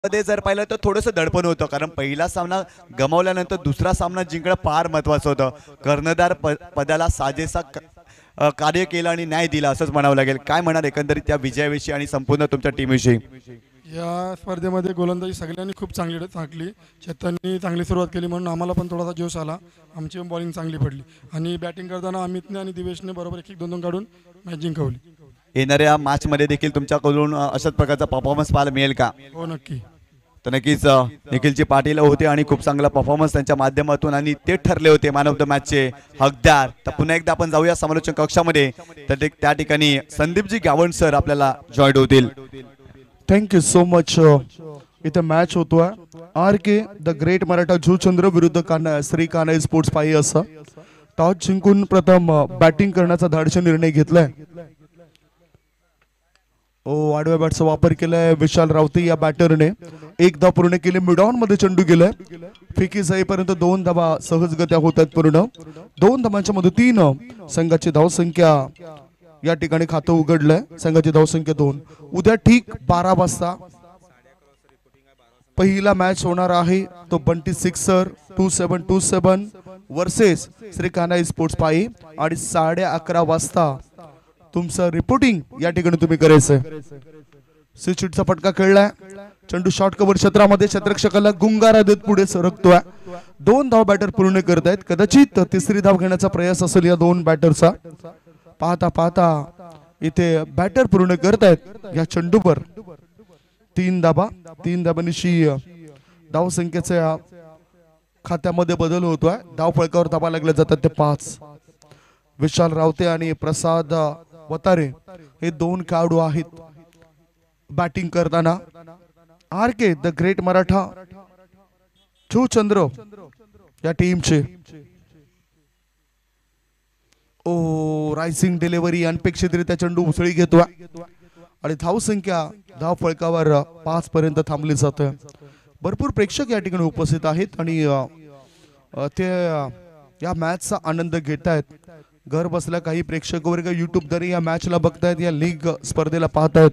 मध्ये जर पाहिलं तर थोडंसं दडपण होतं, कारण पहिला सामना गमावल्यानंतर दुसरा सामना जिंकणं फार महत्त्वाचं होतं. कर्णधार पदाला साजेसा कार्य केलं आणि न्याय दिला असंच म्हणावं लागेल. काय म्हणाल एकंदरीत त्या विजयाविषयी आणि संपूर्ण तुमच्या टीमविषयी? या स्पर्धेमध्ये गोलंदाजी सगळ्यांनी खूप चांगली टाकली. चेतननी चांगली सुरुवात केली म्हणून आम्हाला पण थोडासा जोश आला. आमची पण बॉलिंग चांगली पडली आणि बॅटिंग करताना अमितने आणि दिवेशने बरोबर एक एक दोन दोन काढून मॅच जिंकवली. येणाऱ्या मॅचमध्ये देखील तुमच्याकडून अशाच प्रकारचा परफॉर्मन्स पाहायला मिळेल का? हो, नक्की. तर नक्कीच निखिलजी पाटील होते आणि खूप चांगला परफॉर्मन्स त्यांच्या माध्यमातून आणि ते ठरले होते मॅन ऑफ द मॅचचे हकदार. तर पुन्हा एकदा आपण जाऊया समालोचन कक्षामध्ये. तर त्या ठिकाणी संदीपजी गावंड सर आपल्याला जॉईन होतील. Thank you so much. इथं मॅच होतोय R K the great Maratha Juchandra विरुद्ध श्री कान्हाई स्पोर्ट्स पाही असं. टॉस जिंकून प्रथम बॅटिंग करण्याचा धाडसी निर्णय घेतलाय. आडव्या बॅटचा वापर केलाय विशाल रावते या बॅटरने. एक धाव पूर्ण केली. मिडॉन मध्ये चेंडू गेलाय. फिकी जाईपर्यंत 2 धावा सहजगत्या होत आहेत पूर्ण. 2 धावांच्या मदतीनं संघाची धावसंख्या या ठिकाणी खातं उघडलंय. संघाची धावसंख्या 2. उद्या ठीक 12 वाजता पहिला मॅच होणार आहे. तो Bunty sixer 2727 versus Shri Kanhai sports पाही आणि 11:30 वाजता तुमचं रिपोर्टिंग या ठिकाणी तुम्ही करायचंय. स्विचचा फटका खेळलाय. चेंडू शॉर्ट कव्हर क्षेत्रामध्ये क्षेत्ररक्षकाला गुंगारा देत पुढे सरकतोय. 2 धाव बॅटर पूर्ण करतायत. कदाचित तिसरी धाव घेण्याचा प्रयास असेल या 2 बॅटरचा. पाहता पाहता इथे बॅटर पूर्ण करतायत या चेंडूवर 3 धाबा. 3 धाबांची धाव संख्येच्या खात्यामध्ये बदल होतोय. धाव फळकावर धाबा लागल्या जातात ते 5. विशाल रावते आणि प्रसाद वतारे हे 2 खेळाडू आहेत बॅटिंग करताना. R K the great Maratha Juchandra या टीमचे. रायसिंग डिलिव्हरी अनपेक्षितरित्या चेंडू उसळी घेतोय आणि धाव संख्या धाव फळकावर 5 पर्यंत थांबली जाते. भरपूर प्रेक्षक या ठिकाणी उपस्थित आहेत आणि ते या मॅचचा आनंद घेत आहेत. घर बसल्या काही प्रेक्षक वर्ग युट्यूब द्वारे या मॅचला बघतायत, या लीग स्पर्धेला पाहतायत.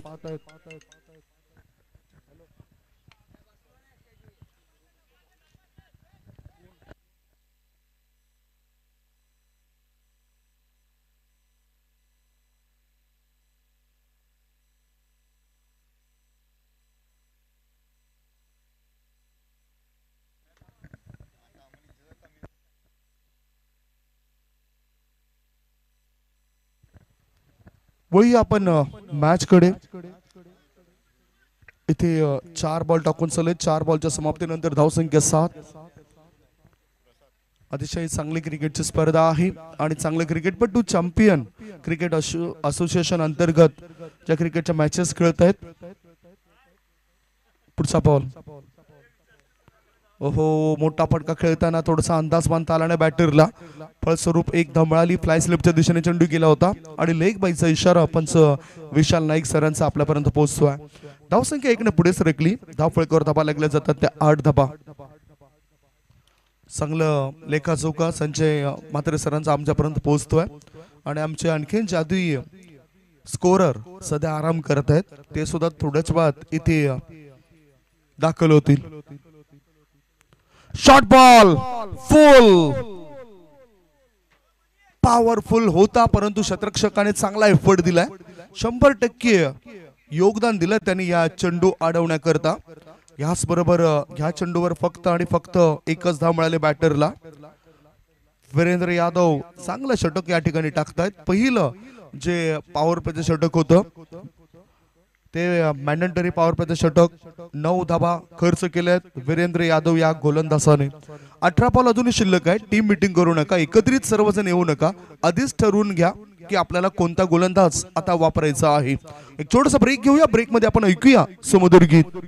वळी आपण मॅच कडे. इथे 4 बॉल टाकून चालले. 4 बॉलच्या समाप्तीनंतर धावसंख्या 7. अतिशय चांगली क्रिकेटची स्पर्धा आहे आणि चांगले क्रिकेटपटू चॅम्पियन क्रिकेट असोसिएशन अंतर्गत ज्या क्रिकेटच्या मॅचेस खेळत आहेत. पुढचा बॉल. मोठा फटका खेळताना थोडासा अंदाज बांधता आला नाही बॅटरला. फलस्वरूप एक धाव मिळाली. फ्लाय स्लिपच्या दिशेने चेंडू गेला होता आणि लेग बाईचा इशारा पंच विशाल नाईक सरांचा आपल्यापर्यंत पोहोचतोय. धावसंख्या 1 ने पुढे सरकली. धाव फळकावर धाबा लागल्या जातात त्या 8 धाबा. चांगलं लेखाजोखा संजय म्हात्रे सरांचा आमच्यापर्यंत पोहोचतोय आणि आमचे आणखीन जादुई स्कोरर सध्या आराम करत आहेत. ते सुद्धा थोड्याच वेळात इथे दाखल होतील. शॉर्ट बॉल फुल पॉवरफुल होता, परंतु शतरक्षकाने चांगला एफर्ट दिलाय. 100% योगदान दिलं त्यांनी या चेंडू अडवण्याकरता. याच बरोबर ह्या चेंडूवर फक्त आणि फक्त एकच धाव मिळाली बॅटरला. वीरेंद्र यादव चांगलं षटक या ठिकाणी टाकतायत. पहिलं जे पॉवर प्लेचं षटक होतं ते मॅन्डेटरी पॉवर प्लेचं षटक 9 धाबा खर्च केल्यात वीरेंद्र यादव या गोलंदाजाने. 18 बॉल अजूनही शिल्लक आहे. टीम मीटिंग करू नका, एकत्रित सर्वजण येऊ नका. आधीच ठरवून घ्या की आपल्याला कोणता गोलंदाज आता वापरायचा आहे. एक छोटासा ब्रेक घेऊया. ब्रेक मध्ये आपण ऐकूया सुमधुर गीत.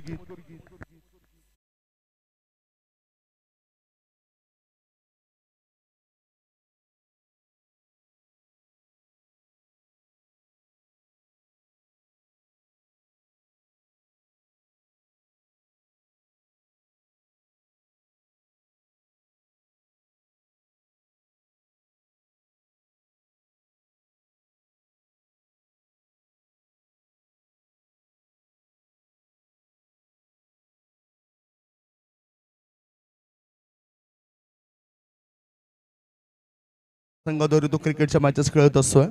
संघाद्वारे तो क्रिकेटच्या मॅचेस खेळत असतोय.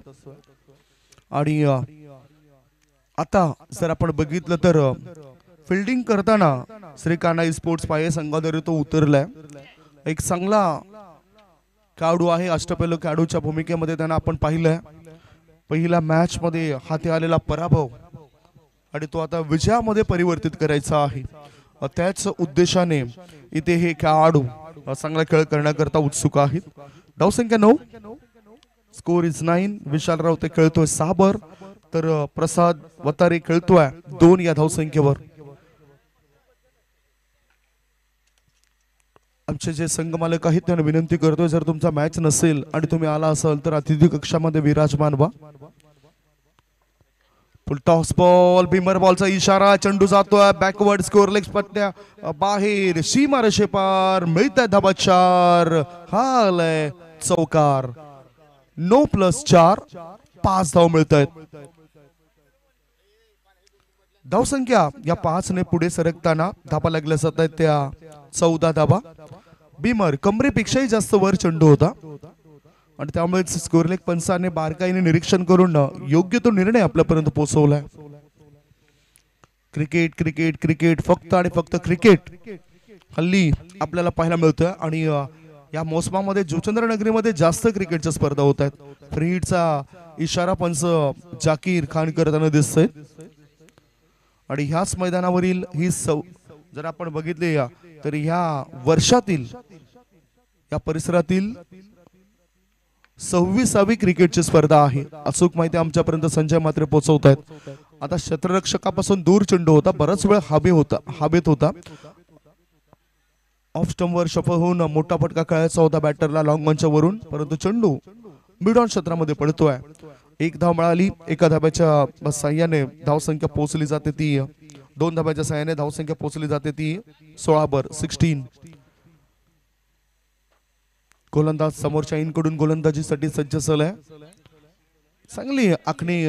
आणि आता जर आपण बघितलं तर फिल्डिंग करताना श्री कान्हा स्पोर्ट्स पाये संघाद्वारे तो उतरलाय. एक चांगला खेळाडू आहे, अष्टपैलू खेळाडूच्या भूमिकेमध्ये त्यांना आपण पाहिलंय. पहिल्या मॅच मध्ये हाती आलेला पराभव आणि तो आता विजयामध्ये परिवर्तित करायचा आहे. त्याच उद्देशाने इथे हे खेळाडू चांगला खेळ करण्याकरता उत्सुक आहेत. धावसंख्या 9, स्कोर इज 9. विशाल राव ते खेळतोय 6 तर प्रसाद वतारे खेळतोय 2 या धावसंख्येवर. आमचे जे संघ मालक आहेत त्यांना विनंती करतोय, जर तुमचा मॅच नसेल आणि तुम्ही आला असाल तर अतिथी कक्षामध्ये विराजमान व्हा. फुल टॉस बॉल, बिमर बॉलचा इशारा, चेंडू जातोय बॅकवर्ड, स्कोर लेग पट्ट्या बाहेर, सीमा रेषेपार, मिळतंय धाबा 4. हालय चौकार. 9+4, 5 धाव मिळत आहेत. धावसंख्या या 5 ने पुढे सरकताना धाबा लागल्या जात आहेत त्या 14 धाबा. बिमर कमरेपेक्षाही जास्त वर चेंडू होता आणि त्यामुळे स्कोर लेग पंचाने बारकाईने निरीक्षण करून योग्य तो निर्णय आपल्यापर्यंत पोहोचवलाय. क्रिकेट क्रिकेट क्रिकेट, फक्त आणि फक्त क्रिकेट हल्ली आपल्याला पाहायला मिळतोय. आणि या मोसमामध्ये जुचंद्रनगरीमध्ये जास्त क्रिकेटच्या स्पर्धा होत आहेत. फ्री हिटचा इशारा पंच जाकीर खान करताना दिसतोय. आणि ह्याच मैदानावरील ही जर आपण बघितले तर ह्या वर्षातील या परिसरातील 26वी क्रिकेटची स्पर्धा आहे. अचूक माहिती आमच्यापर्यंत संजय मात्रे पोहोचवत आहेत. आता क्षेत्ररक्षकापासून दूर चेंडू होता, बराच वेळ हवेत होता. ऑफ स्टंपवर शफल होऊन मोठा फटका खेळायचा होता बॅटरला लॉंग ऑनच्या वरून, परंतु चेंडू मिड ऑन क्षेत्रामध्ये पडतोय. 1 धाव मिळाली. एका धाब्याच्या साह्याने धावसंख्या पोहोचली जाते ती 2 धाब्याच्या साह्याने धावसंख्या पोहोचली जाते ती 16 गोलंदाज समोरच्या इनकडून गोलंदाजीसाठी सज्ज झालाय. चांगली आखणी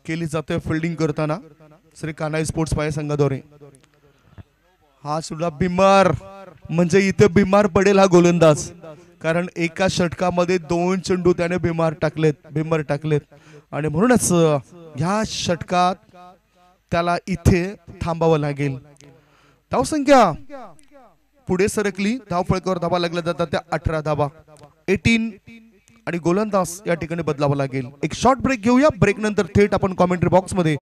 केली जाते फिल्डिंग करताना श्री कान्हा स्पोर्ट्स पाये संघाद्वारे. हा सुद्धा बिमार, म्हणजे इथे बिमार पडेल हा गोलंदाज, कारण एका षटकामध्ये 2 चेंडू त्याने बिमार टाकलेत आणि म्हणूनच ह्या षटकात त्याला इथे थांबावं लागेल. धावसंख्या पुढे सरकली. धावफळकावर धाबा लागल्या जातात त्या 18 धाबा, 18 आणि गोलंदाज या ठिकाणी बदलावा लागेल. एक शॉर्ट ब्रेक घेऊया. ब्रेक नंतर थेट आपण कॉमेंट्री बॉक्स मध्ये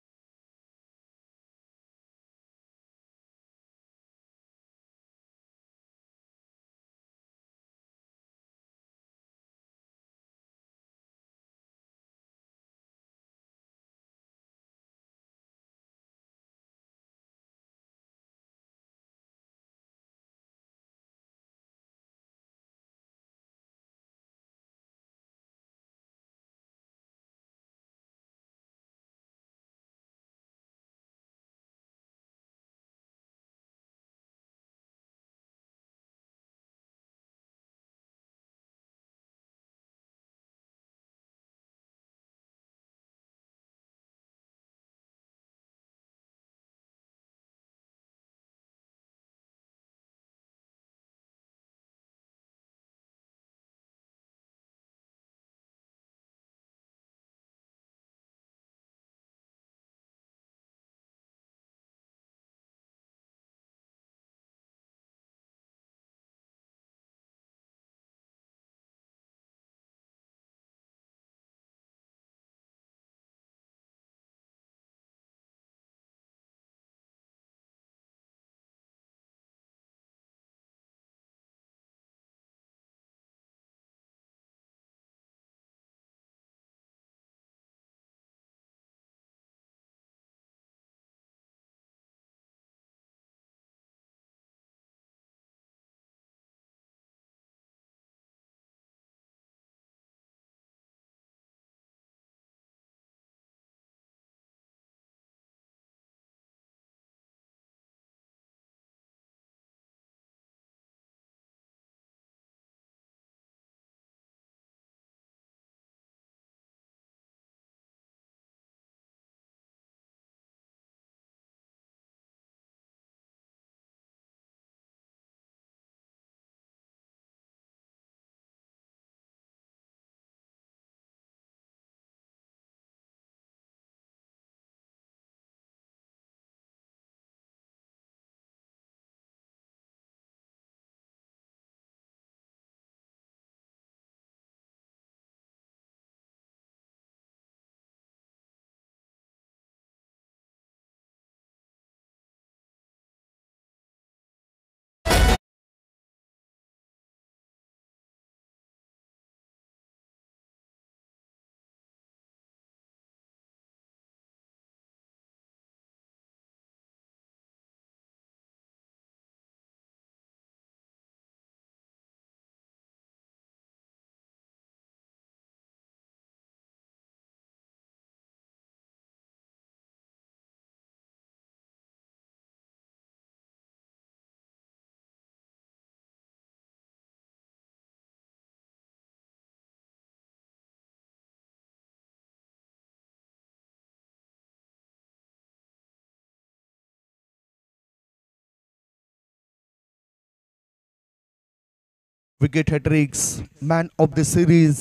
wicket hattricks, man of the series,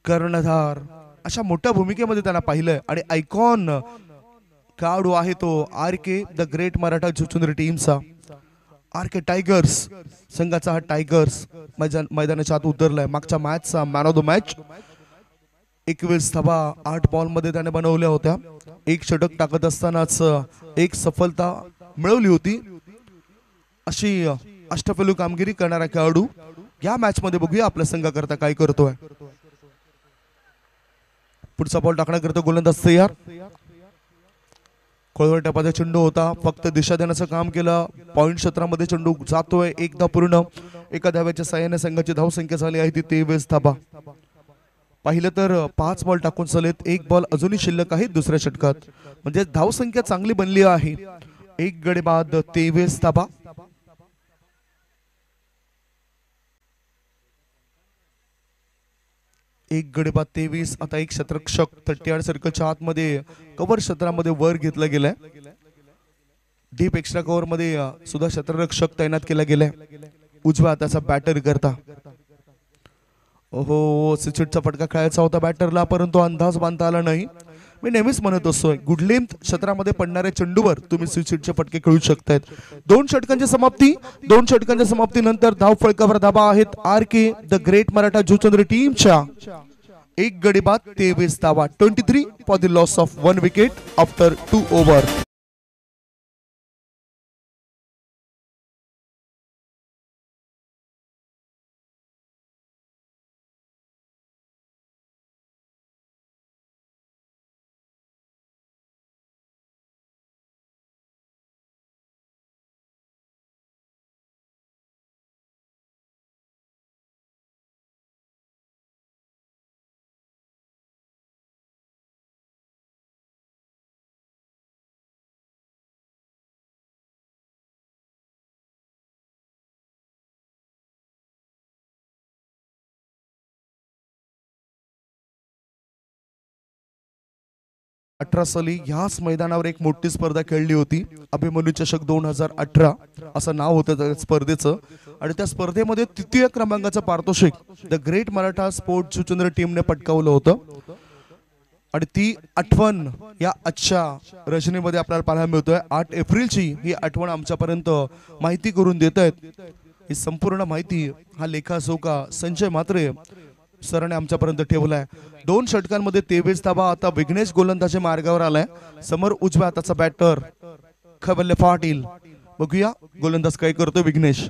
कर्णधार, अशा मोठ्या भूमिकेमध्ये त्यांना पाहिलंय आणि आयकॉन खेळाडू आहे तो R K the great Maratha Juchandri टीमचा. आर के टायगर्स संघाचा हा टायगर्स मैदानाच्या आत उतरलाय. मागच्या मॅचचा मॅन ऑफ द मॅच. 21 धावा 8 बॉल मध्ये त्याने बनवल्या होत्या. एक षटक टाकत असतानाच एक सफलता मिळवली होती. अशी अष्टपैलू कामगिरी करणारा खेळाडू या मॅच मध्ये. बघूया आपल्या संघाकरता काय करतोय. पुढचा बॉल टाकण्याकरता गोलंदाज तयार. खोलवर टपाचा चेंडू होता, फक्त दिशा देण्याचं काम केलं. पॉइंट क्षेत्रामध्ये चेंडू जातोय. एकदा पूर्ण. एका धाव्याच्या साहाय्याने संघाची धावसंख्या झाली आहे ती 23 धावा. पाहिलं तर 5 बॉल टाकून चालेत. एक बॉल अजूनही शिल्लक आहे दुसऱ्या षटकात. म्हणजे धावसंख्या चांगली बनली आहे. एक गडी बाद 23 धावा. एक गडी बाद 23. आता एक क्षेत्ररक्षक 38 सर्कलच्या आतमध्ये कव्हर क्षेत्रामध्ये वर घेतला गेलाय. डीप एक्स्ट्रा कव्हर मध्ये सुद्धा क्षेत्ररक्षक तैनात केला गेलाय उजव्या हाताचा बॅटर करता. ओहो, सिचिटचा फटका खेळायचा होता बॅटरला, परंतु अंदाज बांधता आला नाही. मी नेहमीच म्हणत असतोय गुड लेंथ क्षेत्रामध्ये पडणाऱ्या चेंडूवर तुम्ही स्विचिटचे फटके खेळू शकतायत. 2 षटकांची समाप्ती. 2 षटकांच्या समाप्तीनंतर धाव फळकावर धाबा आहेत R K the great Maratha Juchandri टीमच्या. एक गडी बाद 23 धावा. 23 for the loss of 1 wicket after 2 over. साली ह्याच मैदानावर एक मोठी स्पर्धा खेळली होती. अभिमन्यू चषक 2018 असं नाव होतं त्या स्पर्धेचं. आणि त्या स्पर्धेमध्ये तृतीय क्रमांकाचं पारितोषिक द ग्रेट मराठा स्पोर्ट जुचंद्री टीमने पटकावलं होतं. आणि ती आठवण या आजच्या रचनेमध्ये आपल्याला पाहायला मिळतोय. 8 एप्रिलची ही आठवण आमच्यापर्यंत माहिती करून देत आहेत. ही संपूर्ण माहिती हा लेखाजोखा संजय म्हात्रे सरांनी आमच्यापर्यंत ठेवलाय. 2 षटकांमध्ये 23 धावा. आता विघ्नेश गोलंदाजी मार्गावर आलाय. समोर उजव्या हाताचा बॅटर खबल्ले पाटील. बघूया गोलंदाज काय करतोय विघ्नेश.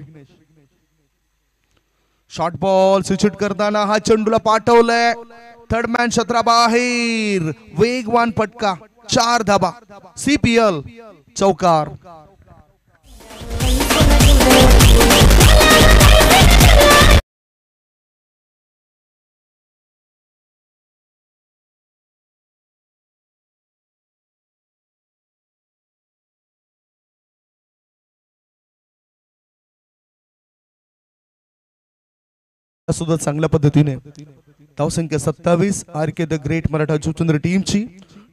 शॉर्ट बॉल स्विचिट करताना हा चेंडूला पाठवलाय. थर्ड मॅन क्षेत्राबाहेर. वेगवान फटका. 4 धावा. CPL चौकार. सुद्धा चांगल्या पद्धतीने. धावसंख्या 27. R K the great Maratha Juchandri टीमची.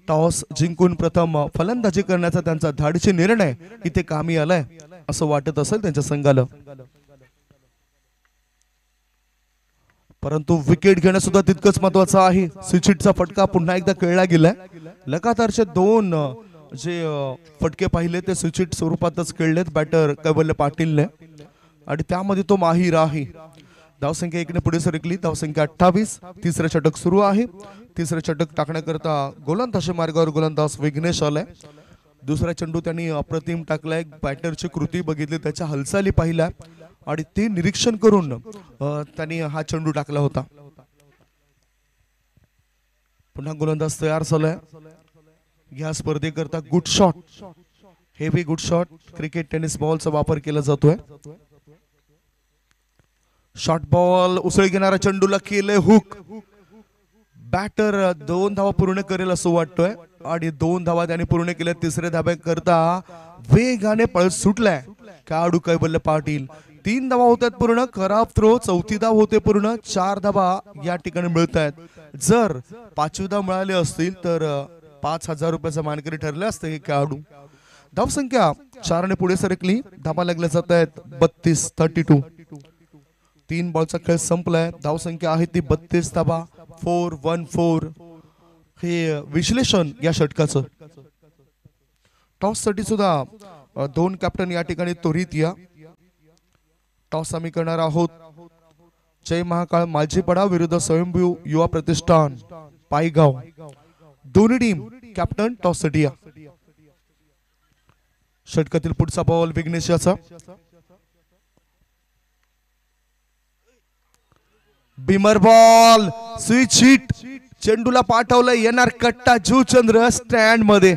टॉस जिंकून प्रथम फलंदाजी करण्याचा त्यांचा धाडसी निर्णय इथे कामी आलाय असं वाटत असेल त्यांच्या संघाला. परंतु विकेट घेणं सुद्धा तितकंच महत्वाचं आहे. स्विचिटचा फटका पुन्हा एकदा खेळला गेलाय. लगातारचे 2 जे फटके पाहिले ते स्विचिट स्वरूपातच खेळलेत बॅटर कैवल्य पाटीलने. आणि त्यामध्ये तो माहीर आहे. धावसंख्या 1 ने पुढे सरकली. धावसंख्या 28. तिसरं षटक सुरू आहे. तिसरं षटक टाकण्याकरता गोलंदाजी मार्गावर गोलंदाज विघ्नेश आलाय. दुसरा चेंडू त्यांनी अप्रतिम टाकलाय. बॅटरची कृती बघितली, त्याच्या हालचाली पाहिल्या आणि ते निरीक्षण करून त्यांनी हा चेंडू टाकला होता. पुन्हा गोलंदाज तयार झालाय. या स्पर्धेकरता good shot, heavy good shot, cricket tennis बॉलचा वापर केला जातोय. शॉर्ट बॉल उसळी घेणारा चेंडूला केले हुक. बॅटर 2 धावा पूर्ण करेल असं वाटतोय आणि 2 धावा त्याने पूर्ण केल्या. तिसऱ्या धाब्याकरता वेगाने पळ सुटलाय खेळाडू कैवल्य पाटील. 3 धावा होतात पूर्ण. खराब थ्रो. 4थी धाव होते पूर्ण. 4 धावा या ठिकाणी मिळत आहेत. जर 5वी धाव मिळाले असतील तर 5,000 रुपयाचा मानकरी ठरले असते हे खेळाडू. धावसंख्या 4 ने पुढे सरकली. धावा लागल्या जात आहेत 32. 3 बॉलचा खेळ संपलाय. धावसंख्या आहे ती 32 धावा. 4-1-4 हे विश्लेषण या षटकाचं. टॉस साठी सुद्धा 2 कॅप्टन या ठिकाणी त्वरित या. टॉस आम्ही करणार आहोत जय महाकाळ मालजीपडा विरुद्ध स्वयंभू युवा प्रतिष्ठान पायगाव. दोन्ही टीम कॅप्टन टॉस साठी या. षटकातील पुढचा बॉल विघ्नेश याचा. बिमर बॉल स्विच हिट. चेंडूला पाठवलं. येणार कट्टा जुचंद्र स्टँड मध्ये.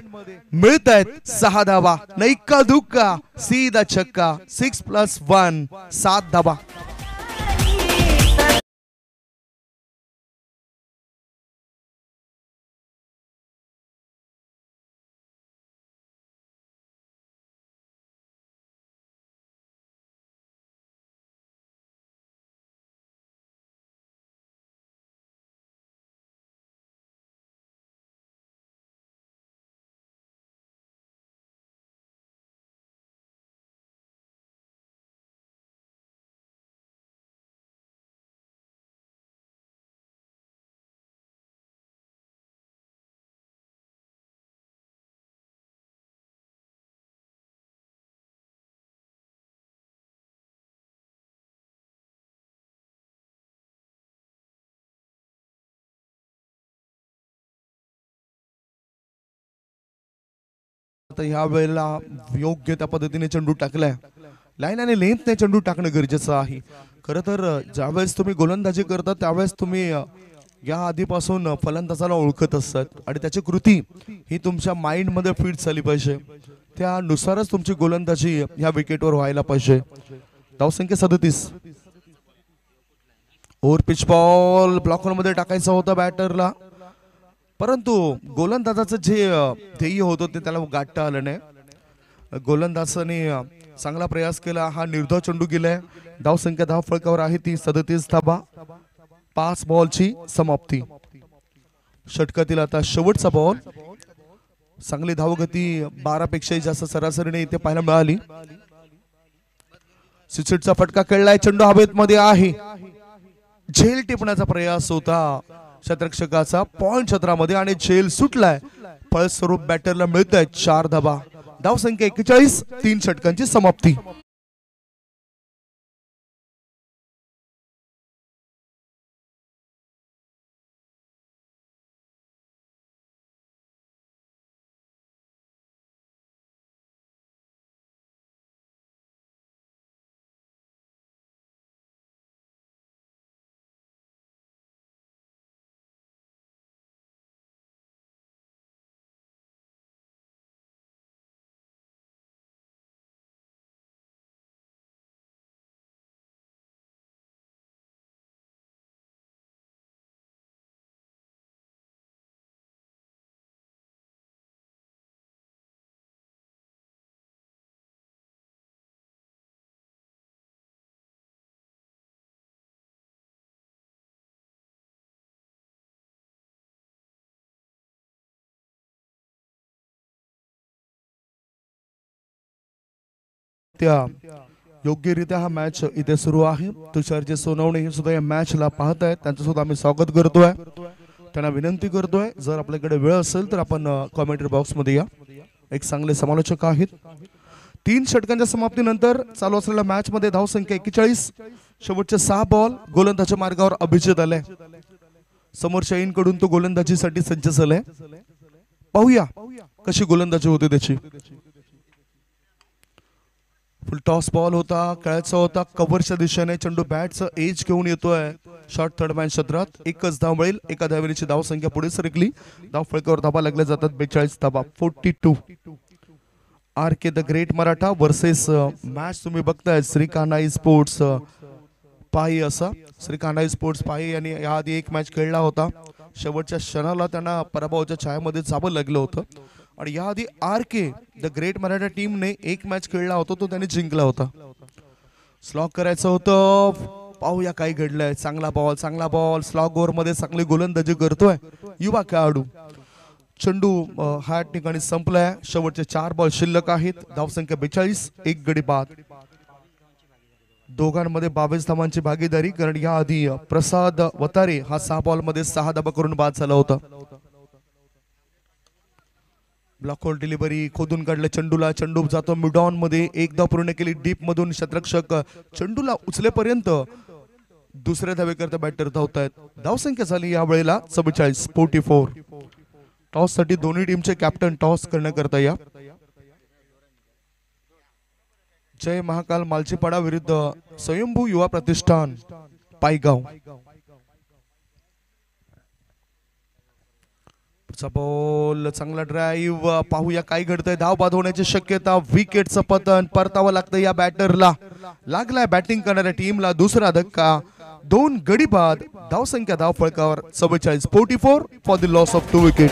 मिळत आहेत 6 धावा. नैका धुक्का सीधा छक्का. 6+1 7 धावा. ह्या वेळेला योग्य त्या पद्धतीने चेंडू टाकलाय. लाईन आणि लेंथने चेंडू टाकणं गरजेचं आहे. खरं तर ज्यावेळेस तुम्ही गोलंदाजी करता त्यावेळेस तुम्ही या आधीपासून फलंदाजाला ओळखत असतात आणि त्याची कृती ही तुमच्या माइंड मध्ये फिट झाली पाहिजे. त्यानुसारच तुमची गोलंदाजी ह्या विकेटवर व्हायला पाहिजे. धावसंख्या 37. ओव्हर पिच बॉल ब्लॉकर मध्ये टाकायचा होता बॅटरला, परंतु गोलंदाजाचं जे ध्येय होतं ते त्याला गाठता आलं नाही. गोलंदाजाने चांगला प्रयास केला. हा निर्धाव चेंडू गेलाय. धावसंख्या 10 फळकावर आहे ती 37 धावा. 5 बॉलची समाप्ती. षटकातील आता शेवटचा बॉल. चांगली धावगती 12 पेक्षाही जास्त सरासरीने इथे पाहायला मिळाली. सिक्सरचा फटका खेळलाय. चेंडू हवेत मध्ये आहे. झेल टिपण्याचा प्रयास होता क्षेत्ररक्षकाचा पॉइंट क्षेत्रामध्ये आणि झेल सुटलाय. फळस्वरूप बॅटरला मिळत आहे 4 धावा. धावसंख्या 41. 3 षटकांची समाप्ती. योग्यरित्या हा मॅच इथे सुरू आहे. तुषारजी सोनवणे हे सुद्धा या मॅचला पाहत आहेत. त्यांचं सुद्धा आम्ही स्वागत करतोय. त्यांना विनंती करतोय जर आपल्याकडे वेळ असेल तर आपण कॉमेंट्री बॉक्स मध्ये या. एक चांगले समालोचक आहेत. 3 षटकांच्या समाप्तीनंतर चालू असलेल्या मॅच मध्ये धावसंख्या 41. शेवटचे 6 बॉल. गोलंदाजीच्या मार्गावर अभिजित आलाय. समोरच्या कडून तो गोलंदाजीसाठी सज्ज झालाय. पाहूया कशी गोलंदाजी होते त्याची. फुल टॉस बॉल होता. खेळायचा होता कव्हरच्या दिशेने. चेंडू बॅटचं एज घेऊन येतोय शॉर्ट थर्ड मॅन क्षेत्रात. एकच धाव मिळेल. एका धावेची धावसंख्या पुढे सरकली. धाव फळकावर धावा लागल्या जातात. 42 धावा. 42. RK the great Maratha versus match तुम्ही बघताय श्रीकान्हा स्पोर्ट्स पाही. असा श्रीकान्हा स्पोर्ट्स पाही यांनी याआधी एक मॅच खेळला होता. शेवटच्या क्षणाला त्यांना पराभवाच्या छायामध्ये जावं लागलं होतं. आणि याआधी RK द ग्रेट मराठा टीमने एक मॅच खेळला होता तो त्यांनी जिंकला होता. स्लॉग करायचं होतं. पाहूया काय घडलंय. चांगला बॉल स्लॉग ओव्हर मध्ये चांगली गोलंदाजी करतोय युवा खेळाडू. चेंडू ह्या ठिकाणी संपलाय. शेवटचे 4 बॉल शिल्लक आहेत. धावसंख्या 42. 1 गडी बाद. दोघांमध्ये 22 धावांची भागीदारी, कारण या आधी प्रसाद वतारे हा 6 बॉलमध्ये 6 धावा करून बाद झाला होता. ब्लॉक होल डिलिव्हरी खोदून काढलं चेंडूला, चेंडू जातो मिडॉन मध्ये, एक धाव पूर्ण केली डीप मधून. क्षेत्ररक्षक चेंडूला उचलेपर्यंत दुसऱ्या धावेकरता बॅटर धावतायत. धावसंख्या झाली या वेळेला 44-44. टॉस साठी दोन्ही टीमचे कॅप्टन टॉस करण्याकरता या. जय महाकाल मालचीपाडा विरुद्ध स्वयंभू युवा प्रतिष्ठान पायगाव. बॉल चांगला ड्राईव्ह, पाहूया काय घडतंय. धाव बाद होण्याची शक्यता, विकेटचं पतन, परतावं लागतं या बॅटरला. लागलाय बॅटिंग करणाऱ्या टीमला दुसरा धक्का. 2 गडी बाद. धावसंख्या धाव फळकावर 44-44 for the loss of 2 wicket.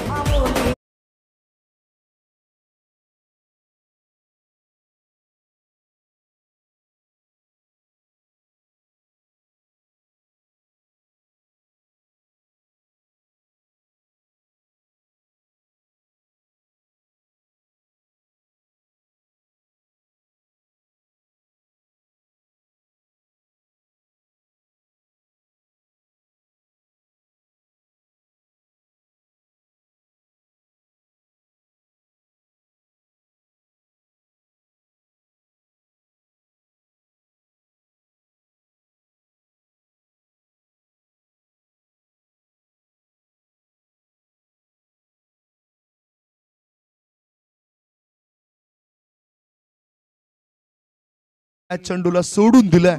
चेंडूला सोडून दिलाय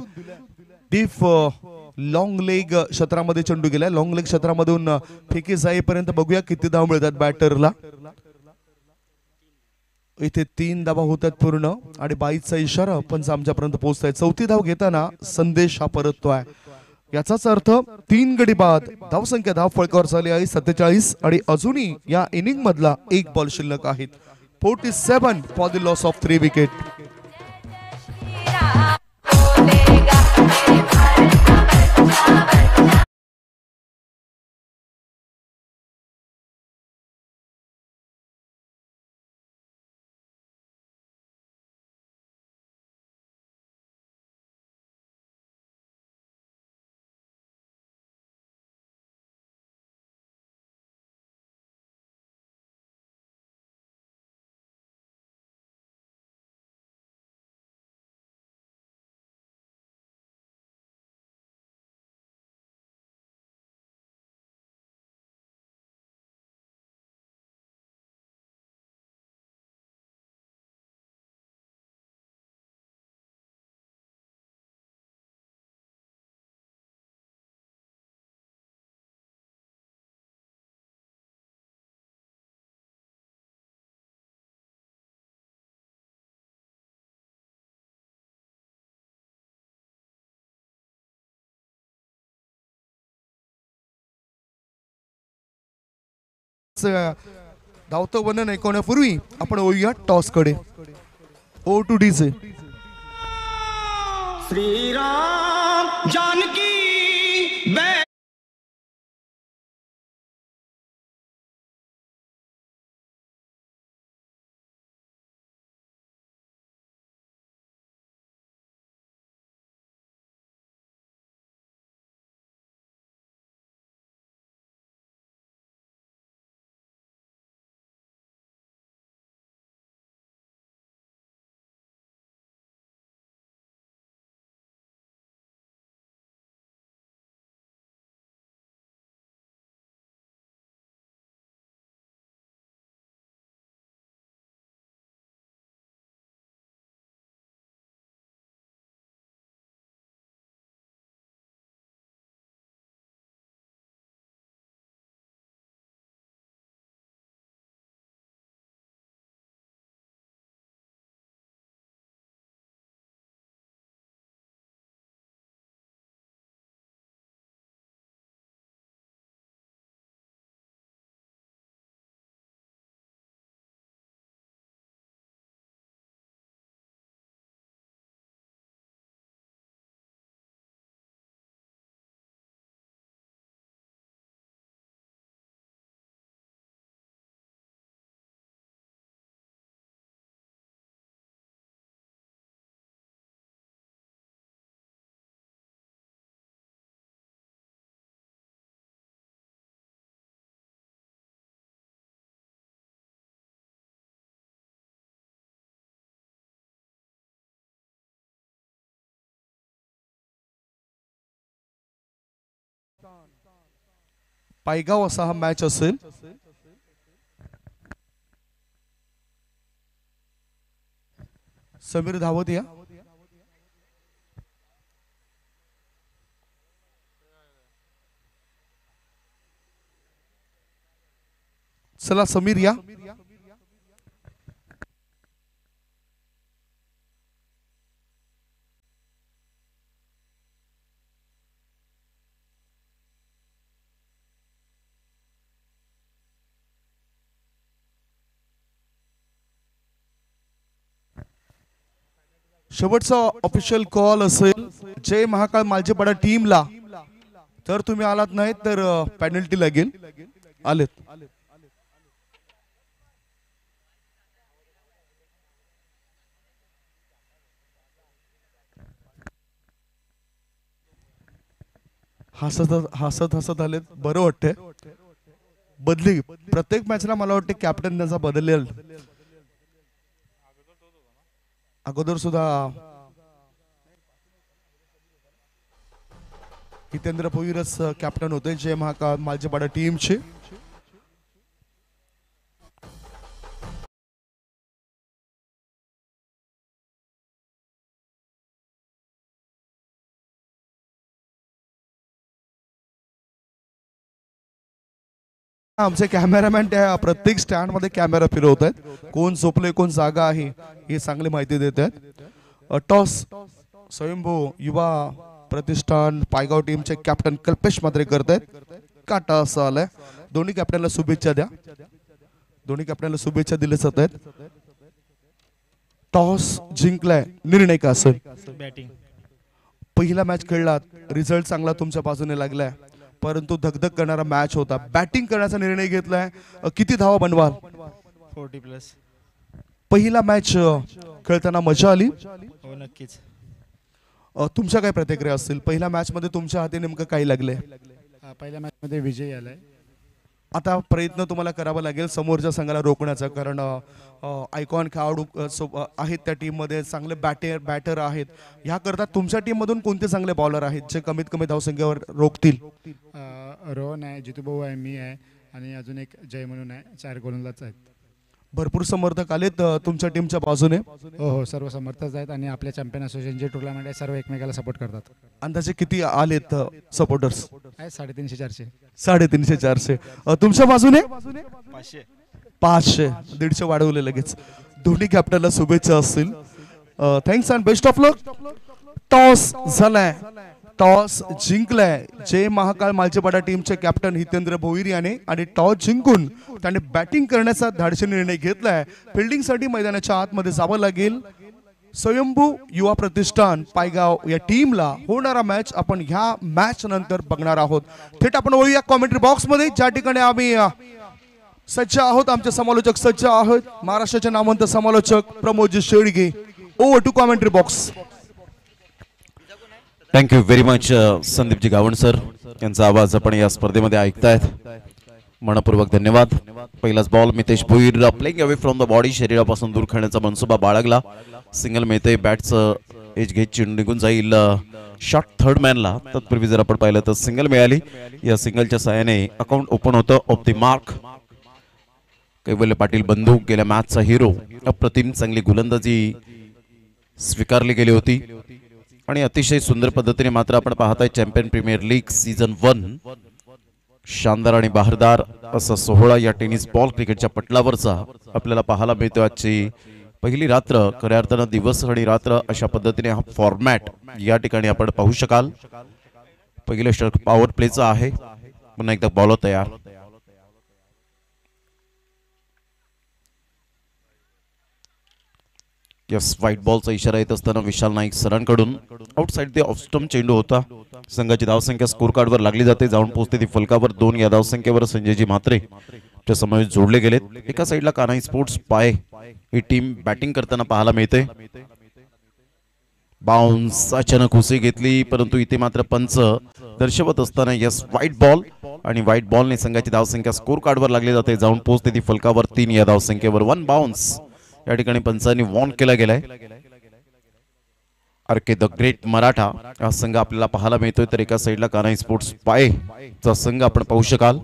डीप लॉंग लेग क्षेत्रामध्ये चेंडू गेलाय. लॉंग लेग क्षेत्रामधून फेकी जाईपर्यंत बघूया किती धाव मिळतात बॅटरला. इथे 3 धावा होतात पूर्ण आणि 22चा इशारा पण आमच्यापर्यंत पोहोचताय. 4थी धाव घेताना संदेश हा परततोय. याचाच अर्थ 3 गडी बाद. धावसंख्या धाव फळकावर झाली आहे 47 आणि अजूनही या इनिंग मधला 1 बॉल शिल्लक आहेत. 47 for the loss of 3 wicket. धावतं वर्णन ऐकवण्यापूर्वी आपण ओळूया टॉस कडे. ओ टू डीजे. श्रीराम जानकी पायगाव असा हा मॅच असेल. समीर धावत या. चला समीर या. शेवटचा ऑफिशियल कॉल असेल जय महाकाळ मालजेपाडा टीमला. तर तुम्ही आलात नाही तर पेनल्टी लागेल. आलेत. हसत हसत हसत आलेत. बरं वाटतंय. बदली प्रत्येक मॅचला मला वाटतं कॅप्टन त्याचा बदलेल. अगोदर सुद्धा हितेंद्र भोईरच कॅप्टन होते जय महाकाळ मालजेपाडा टीमचे. आमचे कॅमेरामॅन त्या प्रत्येक स्टँड मध्ये कॅमेरा फिरवत आहेत. कोण झोपले कोण जागा आहे हे चांगली माहिती देत आहेत. टॉस स्वयंभू युवा प्रतिष्ठान पायगाव टीमचे कॅप्टन कल्पेश मात्रे करत आहेत. काटा असं आलाय. दोन्ही कॅप्टनला शुभेच्छा द्या. दोन्ही कॅप्टनला शुभेच्छा दिल्या जात आहेत. टॉस जिंकलाय. निर्णय का असेल? बॅटिंग. पहिला मॅच खेळलात. रिझल्ट चांगला तुमच्या बाजूने लागलाय. परंतु धगधग करणारा मॅच होता. बॅटिंग करण्याचा निर्णय घेतलाय. किती धावा बनवाल? 40+. पहिला मॅच खेळताना मजा आली. हो नक्कीच. तुमच्या काय प्रतिक्रिया असतील? पहिल्या मॅच मध्ये तुमच्या हाती नेमकं काही लागले? पहिल्या मॅच मध्ये विजय आलाय. आता प्रयत्न तुम्हाला करावा लागेल समोरच्या संघाला रोखण्याचा. कारण आयकॉन खेळाडू आहेत त्या टीम मध्ये. चांगले बॅटर आहेत. ह्या करता तुमच्या टीम मधून कोणते चांगले बॉलर आहेत जे कमीत कमी धावसंख्येवर रोखतील? रोहन आहे, जितू आहे, मी आहे आणि अजून एक जय म्हणून आहे. 4 गोलंदाज आहेत. भरपूर समर्थक आलेत तुमच्या टीमच्या बाजूने. हो हो, सर्व समर्थक आहेत आणि आपल्या चॅम्पियन असोसिएशन जे टुर्नामेंट आहे सर्व एकमेकाला सपोर्ट करतात. अंदाजे किती आलेत सपोर्टर्स? आहे 350-400. 350-400. तुमच्या बाजूने? 500. 500. 150 वाढवले लगेच. दोन्ही कॅप्टनला शुभेच्छा असतील. Thanks and best of luck. Toss झालाय. टॉस जिंकलाय जय महाकाळ मालजेपाडा टीमचे कॅप्टन हितेंद्र भोईर याने आणि टॉस जिंकून त्याने बॅटिंग करण्याचा धाडसी निर्णय घेतलाय. फिल्डिंग साठी मैदानाच्या आतमध्ये जावं लागेल. स्वयंभू युवा प्रतिष्ठान पायगाव या टीमला होणारा मॅच आपण ह्या मॅच नंतर बघणार आहोत. थेट आपण वळूया कॉमेंट्री बॉक्स मध्ये ज्या ठिकाणी आम्ही सज्ज आहोत. आमचे समालोचक सज्ज आहोत. महाराष्ट्राचे नामवंत समालोचक Pramodji Shelge. Over to commentary box. Thank you very much Sandeepji Gavan sir. यांचा आवाज आपण या स्पर्धेमध्ये ऐकतायत. मनपूर्वक धन्यवाद. पहिलाच ball Mitesh Bhoir playing away from the body. शरीरापासून दूर खेळण्याचा मनसुबा बाळगला. सिंगल मिळते. बॅटचं एज घेत चेंडू निघून जाईल शॉट थर्ड मॅनला. तत्पूर्वी जर आपण पाहिलं तर सिंगल मिळाली. या सिंगलच्या साहाय्याने अकाउंट ओपन होतं. ऑफ द मार्क कैवल्य पाटील बंधू गेल्या मॅचचा हिरो. अप्रतिम चांगली गोलंदाजी स्वीकारली गेली होती आणि अतिशय सुंदर पद्धतीने मात्र आपण पाहताय चॅम्पियन प्रीमियर लीग सीझन 1 शानदार आणि बहारदार असा सोहळा या टेनिस बॉल क्रिकेटच्या पटलावरचा आपल्याला पाहायला मिळतो. आजची पहिली रात्र खऱ्या अर्थानं दिवस आणि रात्र अशा पद्धतीने हा फॉर्मॅट या ठिकाणी आपण पाहू शकाल. पहिलं षटक पॉवर प्लेचा आहे. पुन्हा एकदा बॉलर तयार. यस, व्हाईट बॉलचा इशारा येत असताना विशाल नाईक सरांकडून आउटसाइड द ऑफ स्टंप चेंडू होता. संघाची धावसंख्या स्कोर कार्डवर लागली जाते. जाऊन पोहोचते ती फलकावर 2. या धावसंख्येवर संजयजी म्हात्रे च्या समावेश जोडले गेलेत. एका साईडला कान्हाई स्पोर्ट्स पाय ही टीम बॅटिंग करताना पाहायला मिळते. बाउन्स अचानक हुसे घेतली परंतु इथे मात्र पंच दर्शवत असताना यस व्हाईट बॉल आणि व्हाईट बॉलने संघाची धावसंख्या स्कोर कार्डवर लागली जाते. जाऊन पोहोचते ती फलकावर 3. या धावसंख्येवर 1 बाउन्स या ठिकाणी पंचांनी वॉर्न केला गेलाय. आरके द ग्रेट मराठा हा संघ आपल्याला पाहायला मिळतोय, तर एका साईडला कान्हाई स्पोर्ट्स पाय चा संघ आपण पाहू शकाल.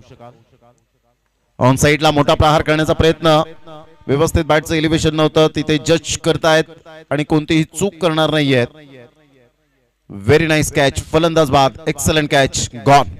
ऑन साईडला मोठा प्रहार करण्याचा प्रयत्न, व्यवस्थित बॅटचं एलिव्हेशन नव्हतं, तिथे जज करतायत आणि कोणतीही चूक करणार नाहीयेत. व्हेरी नाईस कॅच, फलंदाज बाद, एक्सलंट कॅच, गॉन.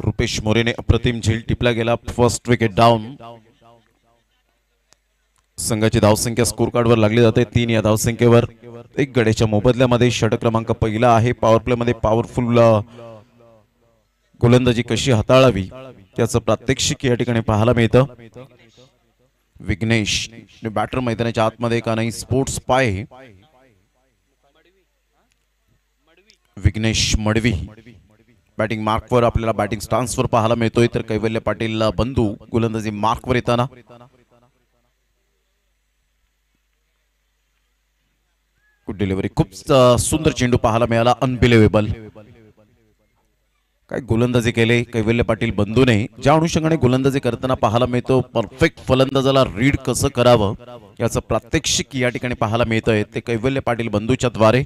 रुपेश मोरेने अप्रतिम झेल टिपला गेला. First wicket down. संघाची धावसंख्या स्कोर कार्डवर लागली जाते 3 या धावसंख्येवर. एक गड्याच्या मोबदल्यामध्ये षटक क्रमांक पहिला आहे. पॉवर प्ले मध्ये पॉवरफुल गोलंदाजी कशी हाताळावी त्याचं प्रात्यक्षिक या ठिकाणी पाहायला मिळतं. विघ्नेश बॅटर मैदानाच्या आतमध्ये कान्हाई स्पोर्ट्स पाय, विघ्नेश मडवी बॅटिंग मार्कवर आपल्याला बॅटिंग स्टान्सवर पाहायला मिळतोय, तर कैवल्य पाटील बंधू गोलंदाजी मार्कवर येताना. गुड डिलिव्हरी, खूप सुंदर चेंडू पाहायला मिळाला. अनबिलिव्हेबल काय गोलंदाजी केले कैवल्य पाटील बंधूने. ज्या अनुषंगाने गोलंदाजी करताना पाहायला मिळतो, परफेक्ट फलंदाजाला रीड कसं करावं याचं प्रात्यक्षिक या ठिकाणी पाहायला मिळतंय ते कैवल्य पाटील बंधूच्या द्वारे.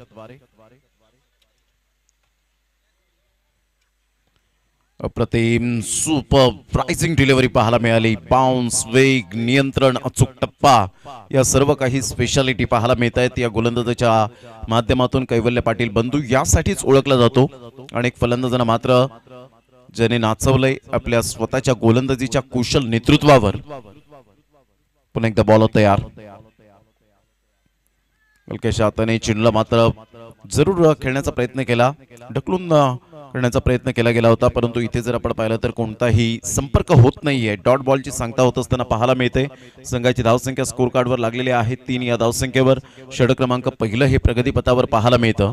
अप्रतिम सुपर प्राइसिंग डिलिव्हरी पाहायला मिळाली. बाउन्स, वेग, नियंत्रण, अचूक टप्पा या सर्व काही स्पेशालिटी पाहायला मिळत आहेत या गोलंदाजाच्या माध्यमातून. कैवल्य पाटील बंधू यासाठीच ओळखला जातो. अनेक फलंदाजांना मात्र ज्याने नाचवलंय आपल्या स्वतःच्या गोलंदाजीच्या कुशल नेतृत्वावर. पुन्हा एकदा बॉल तयार. हलक्याच्या हाताने चेंडूला मात्र जरूर खेळण्याचा प्रयत्न केला, ढकलून करण्याचा प्रयत्न केला गेला होता, परंतु इथे जर आपण पाहिलं तर कोणताही संपर्क होत नाहीये. डॉट बॉलची सांगता होत असताना पाहायला मिळते. संघाची धावसंख्या स्कोर कार्डवर लागलेली आहे 3 या धावसंख्येवर. षटक क्रमांक पहिलं हे प्रगतीपथावर पाहायला मिळतं.